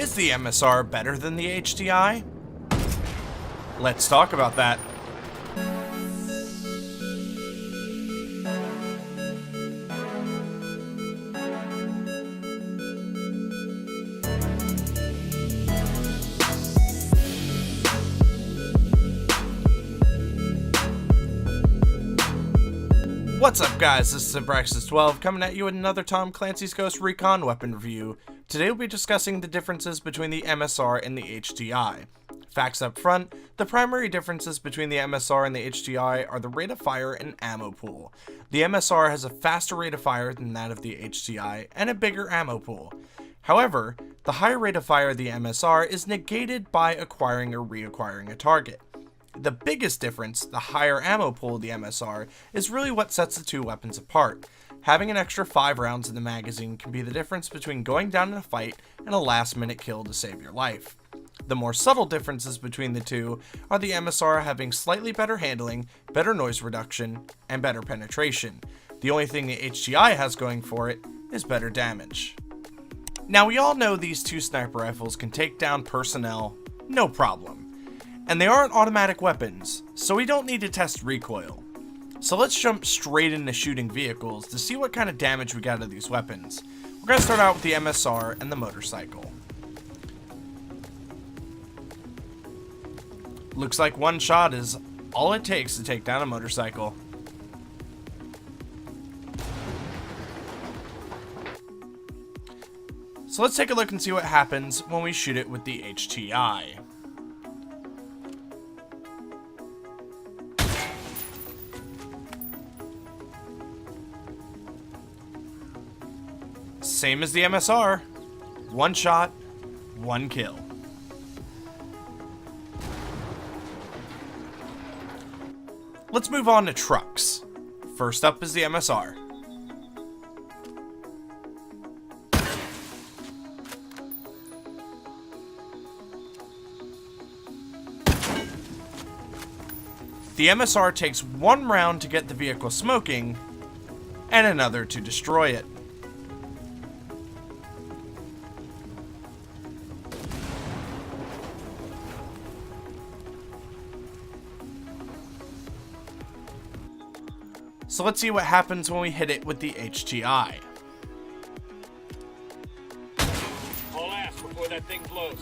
Is the MSR better than the HDI? Let's talk about that. What's up guys, this is Abraxas12 coming at you with another Tom Clancy's Ghost Recon weapon review. Today we'll be discussing the differences between the MSR and the HDI. Facts up front, the primary differences between the MSR and the HDI are the rate of fire and ammo pool. The MSR has a faster rate of fire than that of the HDI and a bigger ammo pool. However, the higher rate of fire of the MSR is negated by acquiring or reacquiring a target. The biggest difference, the higher ammo pool of the MSR, is really what sets the two weapons apart. Having an extra 5 rounds in the magazine can be the difference between going down in a fight and a last-minute kill to save your life. The more subtle differences between the two are the MSR having slightly better handling, better noise reduction, and better penetration. The only thing the HDI has going for it is better damage. Now we all know these two sniper rifles can take down personnel, no problem. And they aren't automatic weapons, so we don't need to test recoil. So let's jump straight into shooting vehicles to see what kind of damage we got out of these weapons. We're going to start out with the MSR and the motorcycle. Looks like one shot is all it takes to take down a motorcycle. So let's take a look and see what happens when we shoot it with the HDI. Same as the MSR, one shot, one kill. Let's move on to trucks. First up is the MSR. The MSR takes one round to get the vehicle smoking, and another to destroy it. So let's see what happens when we hit it with the HDI. Haul ass before that thing blows.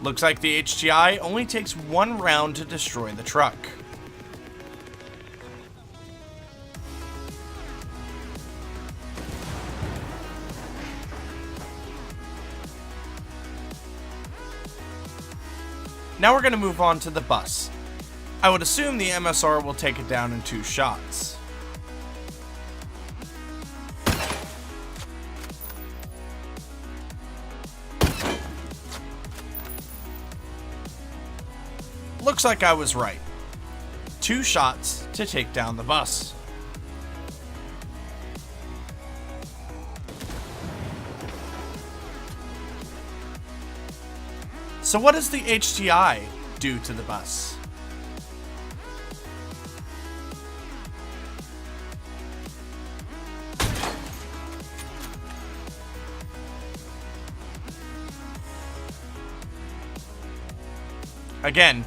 Looks like the HDI only takes one round to destroy the truck. Now we're going to move on to the bus. I would assume the MSR will take it down in 2 shots. Looks like I was right. 2 shots to take down the bus. So what does the HDI do to the bus? Again,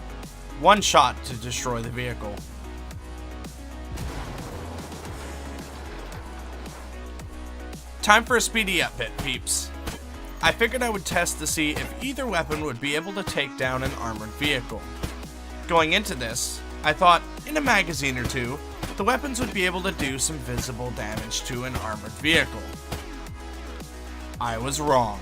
one shot to destroy the vehicle. Time for a speedy up hit, peeps. I figured I would test to see if either weapon would be able to take down an armored vehicle. Going into this, I thought in a magazine or two, the weapons would be able to do some visible damage to an armored vehicle. I was wrong.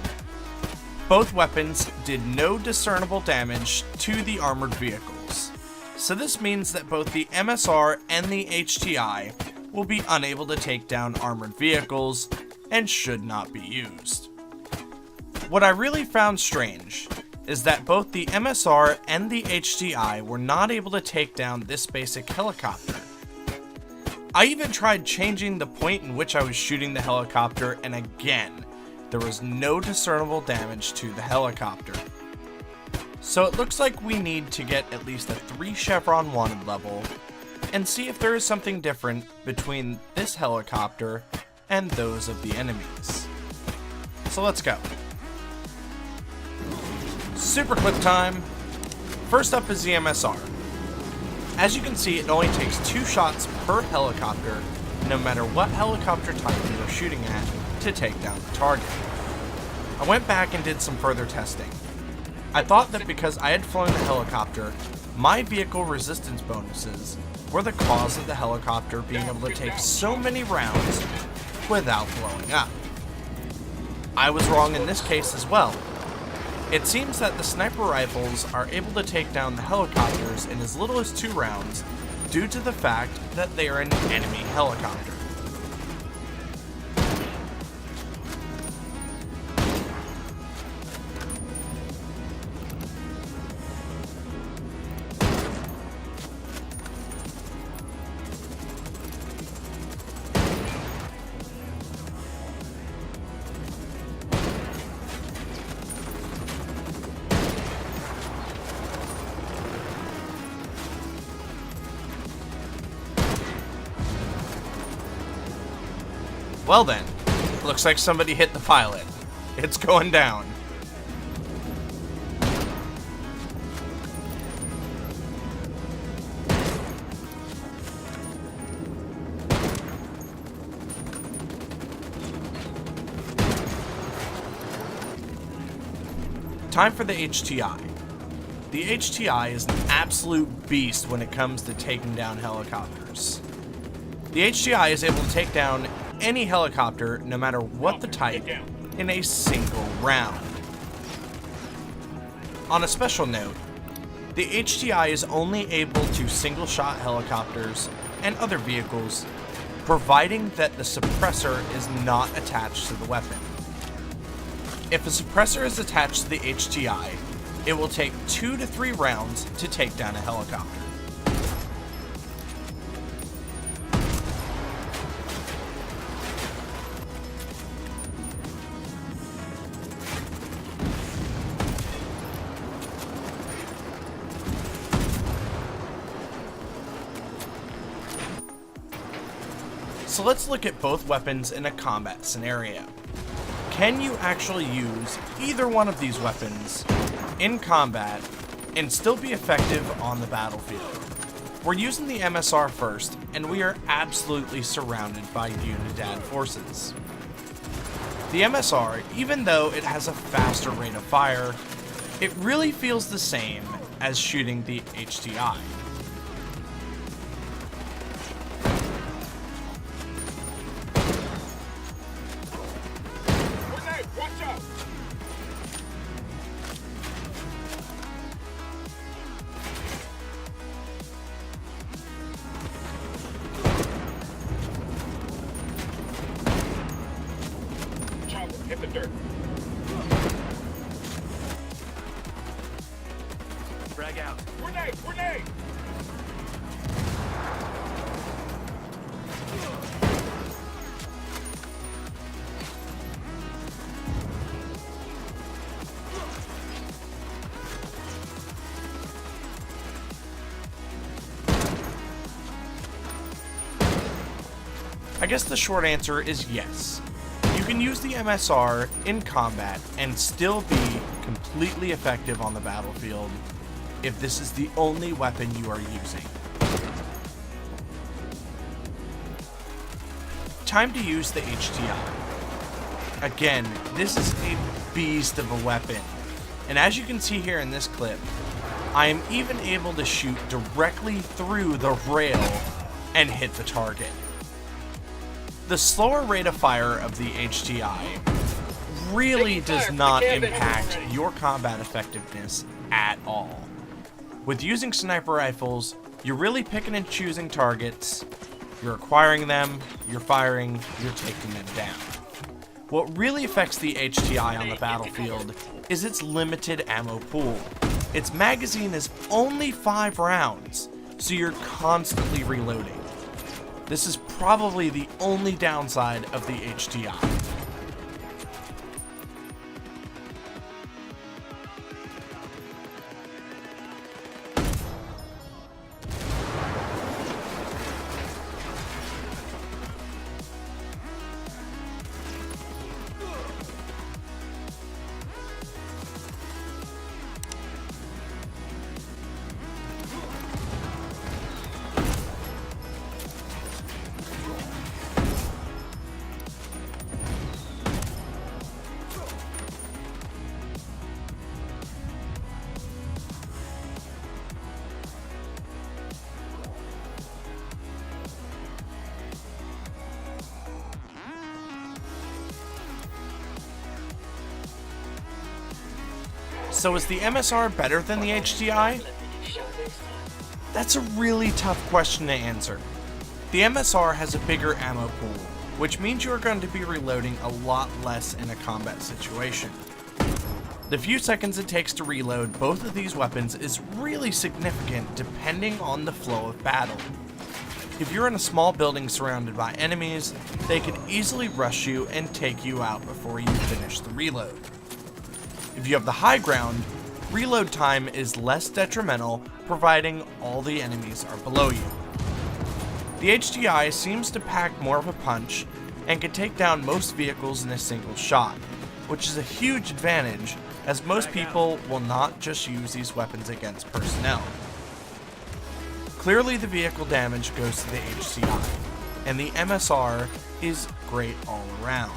Both weapons did no discernible damage to the armored vehicles. So this means that both the MSR and the HDI will be unable to take down armored vehicles and should not be used. What I really found strange is that both the MSR and the HDI were not able to take down this basic helicopter. I even tried changing the point in which I was shooting the helicopter, and again, there was no discernible damage to the helicopter. So it looks like we need to get at least a 3 chevron wanted level and see if there is something different between this helicopter and those of the enemies. So let's go. Super quick time. First up is the MSR. As you can see, it only takes 2 shots per helicopter, no matter what helicopter type you are shooting at, to take down the target. I went back and did some further testing. I thought that because I had flown the helicopter, my vehicle resistance bonuses were the cause of the helicopter being able to take so many rounds without blowing up. I was wrong in this case as well. It seems that the sniper rifles are able to take down the helicopters in as little as 2 rounds due to the fact that they are an enemy helicopter. Well then, looks like somebody hit the pilot. It's going down. Time for the HTI. The HTI is an absolute beast when it comes to taking down helicopters. The HTI is able to take down any helicopter, no matter what the type, in a single round. On a special note, the HTI is only able to single-shot helicopters and other vehicles, providing that the suppressor is not attached to the weapon. If a suppressor is attached to the HTI, it will take 2 to 3 rounds to take down a helicopter. So let's look at both weapons in a combat scenario. Can you actually use either one of these weapons in combat and still be effective on the battlefield? We're using the MSR first, and we are absolutely surrounded by Unidad forces. The MSR, even though it has a faster rate of fire, it really feels the same as shooting the HTI. Hit the dirt. Frag out. Grenade! Grenade! I guess the short answer is yes. You can use the MSR in combat and still be completely effective on the battlefield if this is the only weapon you are using. Time to use the HTI. Again, this is a beast of a weapon, and as you can see here in this clip, I am even able to shoot directly through the rail and hit the target. The slower rate of fire of the HTI really does not impact your combat effectiveness at all. With using sniper rifles, you're really picking and choosing targets, you're acquiring them, you're firing, you're taking them down. What really affects the HTI on the battlefield is its limited ammo pool. Its magazine is only 5 rounds, so you're constantly reloading. This is probably the only downside of the HTI. So is the MSR better than the HDI? That's a really tough question to answer. The MSR has a bigger ammo pool, which means you are going to be reloading a lot less in a combat situation. The few seconds it takes to reload both of these weapons is really significant depending on the flow of battle. If you're in a small building surrounded by enemies, they can easily rush you and take you out before you finish the reload. If you have the high ground, reload time is less detrimental, providing all the enemies are below you. The HDI seems to pack more of a punch and can take down most vehicles in a single shot, which is a huge advantage as most people will not just use these weapons against personnel. Clearly the vehicle damage goes to the HDI, and the MSR is great all around.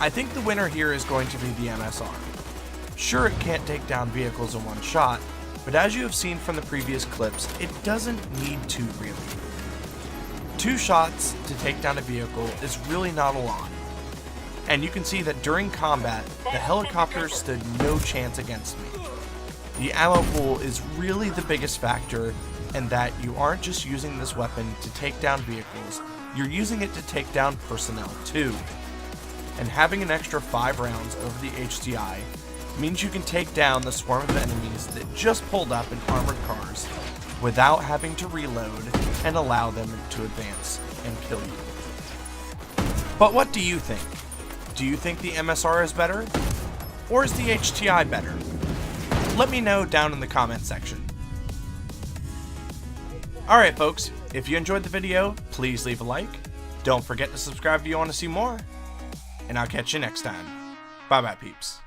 I think the winner here is going to be the MSR. Sure, it can't take down vehicles in one shot, but as you have seen from the previous clips, it doesn't need to really. 2 shots to take down a vehicle is really not a lot. And you can see that during combat, the helicopter stood no chance against me. The ammo pool is really the biggest factor, and that you aren't just using this weapon to take down vehicles, you're using it to take down personnel too. And having an extra 5 rounds over the HDI means you can take down the swarm of enemies that just pulled up in armored cars without having to reload and allow them to advance and kill you. But what do you think? Do you think the MSR is better? Or is the HDI better? Let me know down in the comment section. Alright folks, if you enjoyed the video, please leave a like. Don't forget to subscribe if you want to see more. And I'll catch you next time. Bye bye peeps.